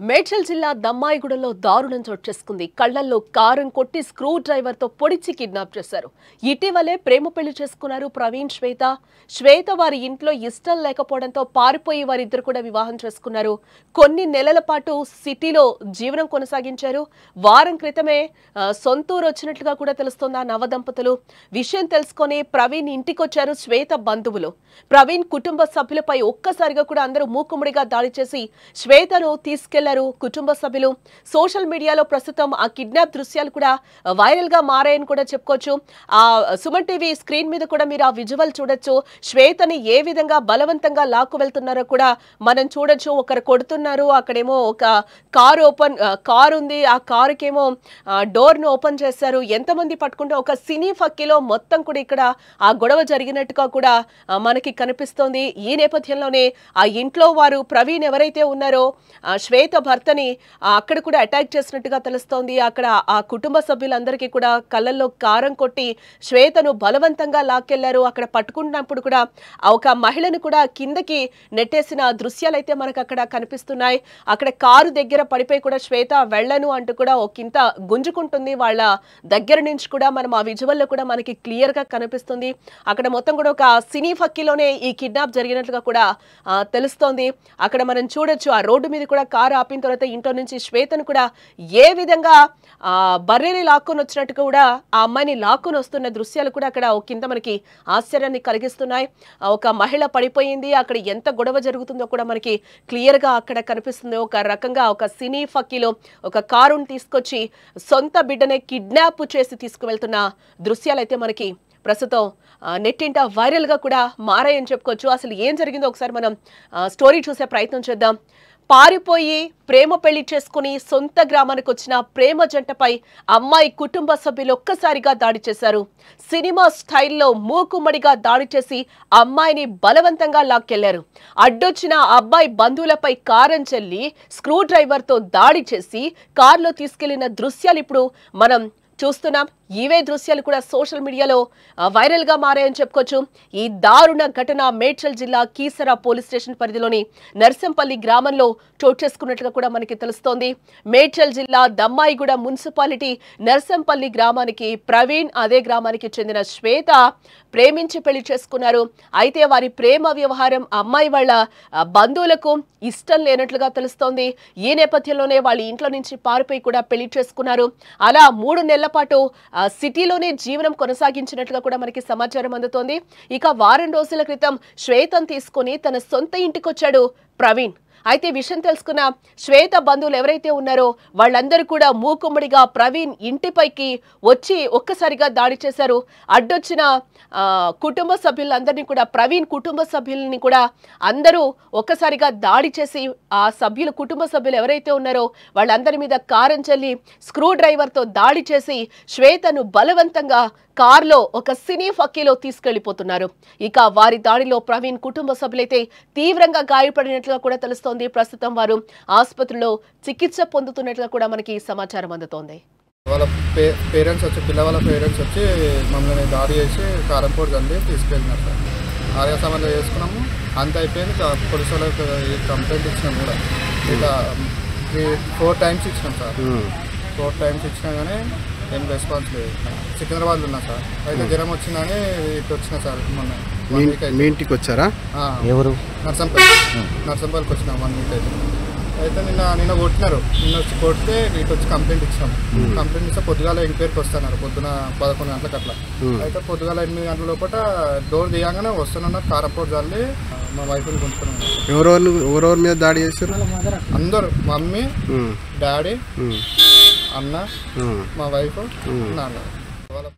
మేడ్చల్ జిల్లా దమ్మాయిగూడలో దారుణం చోటు చేసుకుంది. కళ్లల్లో కారం కొట్టి స్క్రూ డ్రైవర్ తో పొడిచి కిడ్నాప్ చేశారు. ఇటీవలే ప్రేమ పెళ్లి చేసుకున్నారు ప్రవీణ్ శ్వేత వారి ఇంట్లో ఇష్టం లేకపోవడంతో పారిపోయి వారిద్దరు కూడా వివాహం చేసుకున్నారు. కొన్ని నెలల పాటు సిటీలో జీవనం కొనసాగించారు. వారం క్రితమే సొంతూరు వచ్చినట్లుగా కూడా తెలుస్తోంది ఆ నవదంపతులు. విషయం తెలుసుకొని ప్రవీణ్ ఇంటికొచ్చారు శ్వేత బంధువులు. ప్రవీణ్ కుటుంబ సభ్యులపై ఒక్కసారిగా కూడా అందరూ మూకుమ్మడిగా దాడి చేసి శ్వేతను తీసుకెళ్లారు కుటుంబ సభ్యులు. సోషల్ మీడియాలో ప్రస్తుతం ఆ కిడ్నాప్ దృశ్యాలు కూడా వైరల్ గా మారాయని కూడా చెప్పుకోవచ్చు. ఆ సుమన్ టీవీ స్క్రీన్ మీద కూడా మీరు ఆ విజువల్ చూడొచ్చు. శ్వేతని ఏ విధంగా బలవంతంగా లాక్కు వెళ్తున్నారో కూడా మనం చూడొచ్చు. ఒకరు కొడుతున్నారు, అక్కడేమో ఒక కారు ఉంది, ఆ కారుకేమో డోర్ ను ఓపెన్ చేశారు. ఎంతమంది పట్టుకుంటే ఒక సినీ ఫక్కీలో మొత్తం కూడా ఇక్కడ ఆ గొడవ జరిగినట్టుగా కూడా మనకి కనిపిస్తోంది. ఈ నేపథ్యంలోనే ఆ ఇంట్లో వారు ప్రవీణ్ ఎవరైతే ఉన్నారో శ్వేత భర్తని అక్కడ కూడా అటాక్ చేసినట్టుగా తెలుస్తోంది. అక్కడ ఆ కుటుంబ సభ్యులందరికీ కూడా కళ్ళల్లో కారం కొట్టి శ్వేతను బలవంతంగా లాక్కెళ్లారు. అక్కడ పట్టుకున్నప్పుడు కూడా ఒక మహిళను కూడా కిందకి నెట్టేసిన దృశ్యాలు అయితే మనకు అక్కడ కనిపిస్తున్నాయి. అక్కడ కారు దగ్గర పడిపోయి కూడా శ్వేత వెళ్ళను అంటూ కూడా ఒకంత గుంజుకుంటుంది. వాళ్ళ దగ్గర నుంచి కూడా మనం ఆ విజువల్లో కూడా మనకి క్లియర్ గా కనిపిస్తుంది. అక్కడ మొత్తం కూడా ఒక సినీ ఫక్కీలోనే ఈ కిడ్నాప్ జరిగినట్లుగా కూడా తెలుస్తోంది. అక్కడ మనం చూడొచ్చు ఆ రోడ్డు మీద కూడా కారు ఆపిన తర్వాత ఇంట్లో నుంచి శ్వేతను కూడా ఏ విధంగా బర్రెని లాక్కొని వచ్చినట్టు కూడా ఆ అమ్మాయిని లాక్కొని వస్తున్న దృశ్యాలు కూడా అక్కడ కింద మనకి ఆశ్చర్యాన్ని కలిగిస్తున్నాయి. ఒక మహిళ పడిపోయింది, అక్కడ ఎంత గొడవ జరుగుతుందో కూడా మనకి క్లియర్ గా అక్కడ కనిపిస్తుంది. ఒక రకంగా ఒక సినీ ఫక్కీలో ఒక కారుని తీసుకొచ్చి సొంత బిడ్డనే కిడ్నాప్ చేసి తీసుకువెళ్తున్న దృశ్యాలు అయితే మనకి ప్రస్తుతం నెట్టింట వైరల్ గా కూడా మారాయని చెప్పుకోవచ్చు. అసలు ఏం జరిగిందో ఒకసారి మనం స్టోరీ చూసే ప్రయత్నం చేద్దాం. పారిపోయి ప్రేమ పెళ్లి చేసుకుని సొంత గ్రామానికి వచ్చిన ప్రేమ జంటపై అమ్మాయి కుటుంబ సభ్యులు ఒక్కసారిగా దాడి చేశారు. సినిమా స్టైల్లో మూకుమ్మడిగా దాడి చేసి అమ్మాయిని బలవంతంగా లాక్కెళ్లారు. అడ్డొచ్చిన అబ్బాయి బంధువులపై కారం చెల్లి స్క్రూ డ్రైవర్ తో దాడి చేసి కారులో తీసుకెళ్లిన దృశ్యాలు ఇప్పుడు మనం చూస్తున్నాం. ఇవే దృశ్యాలు కూడా సోషల్ మీడియాలో వైరల్ గా మారాయని చెప్పుకోవచ్చు. ఈ దారుణ ఘటన మేడ్చల్ జిల్లా కీసరా పోలీస్ స్టేషన్ పరిధిలోని నర్సంపల్లి గ్రామంలో చోటు చేసుకున్నట్లుగా కూడా మనకి తెలుస్తోంది. మేడ్చల్ జిల్లా దమ్మాయిగూడ మున్సిపాలిటీ నర్సంపల్లి గ్రామానికి ప్రవీణ్, అదే గ్రామానికి చెందిన శ్వేత ప్రేమించి పెళ్లి చేసుకున్నారు. అయితే వారి ప్రేమ వ్యవహారం అమ్మాయి వాళ్ళ బంధువులకు ఇష్టం లేనట్లుగా తెలుస్తోంది. ఈ నేపథ్యంలోనే వాళ్ళ ఇంట్లో నుంచి పారిపోయి కూడా పెళ్లి చేసుకున్నారు. అలా 3 నెలల పాటు సిటీలోనే జీవనం కొనసాగించినట్లుగా కూడా మనకి సమాచారం అందుతోంది. ఇక వారం రోజుల క్రితం శ్వేతను తీసుకుని తన సొంత ఇంటికొచ్చాడు ప్రవీణ్. అయితే విషయం తెలుసుకున్న శ్వేత బంధువులు ఎవరైతే ఉన్నారో వాళ్ళందరూ కూడా మూకుమ్మడిగా ప్రవీణ్ ఇంటిపైకి వచ్చి ఒక్కసారిగా దాడి చేశారు. అడ్డొచ్చిన కుటుంబ సభ్యులందరినీ కూడా ప్రవీణ్ కుటుంబ సభ్యుల్ని కూడా అందరూ ఒక్కసారిగా దాడి చేసి ఆ కుటుంబ సభ్యులు ఎవరైతే ఉన్నారో వాళ్ళందరి మీద కారం చల్లి స్క్రూ డ్రైవర్ తో దాడి చేసి శ్వేతను బలవంతంగా కారులో ఒక సినీ ఫక్కీలో తీసుకెళ్లిపోతున్నారు. ఇక వారి దాడిలో ప్రవీణ్ కుటుంబ సభ్యులైతే తీవ్రంగా గాయపడినట్లుగా కూడా తెలుస్తోంది. ప్రస్తుతం వారు ఆసుపత్రిలో చికిత్స పొందుతున్నట్లుగా కూడా మనకి సమాచారం అందుతోంది. వాళ్ళ పిల్లవాళ్ళ పేరెంట్స్ వచ్చి మమ్మల్ని దాడి చేసి కారంపూడి చల్లి తీసుకెళ్ళినారు సార్. ఆర్య సమాధానం చేసుకున్నాము, అంత అయిపోయింది. పోలీసు వాళ్ళకి కంప్లైంట్ ఇచ్చినాం కూడా. ఇలా 4 టైమ్స్ ఇచ్చినాం సార్. 4 టైమ్స్ ఇచ్చినా కానీ ఏం రెస్పాన్స్ లేదు. సికింద్రాబాద్లో ఉన్నా సార్. అయితే జ్వరం వచ్చిందని ఇటు వచ్చినా సార్. మొన్న మీ ఇంటికి వచ్చారా? ఎవరు? నర్సంపల్లికి వచ్చినాం 1 వీక్ అయితే. అయితే నిన్న కొట్టినారు. నిన్న వచ్చి కొడితే ఇటు వచ్చి కంప్లైంట్ ఇచ్చినాం. కంప్లైంట్ ఇస్తే పొద్దుగాల ఎంక్వైరీకి వస్తున్నారు. పొద్దున 11 గంటలకు అట్లా. అయితే పొద్దుగాల 8 గంటల లోపల డోర్ తీయగానే వస్తున్నారు. కారంపూడి చల్లి మా వైఫ్ని కొనుక్కున్నాం. ఎవరెవరి మీద దాడి చేశారు? అందరూ, మమ్మీ, డాడీ, అన్న, మా వైఫ్, నాన్న.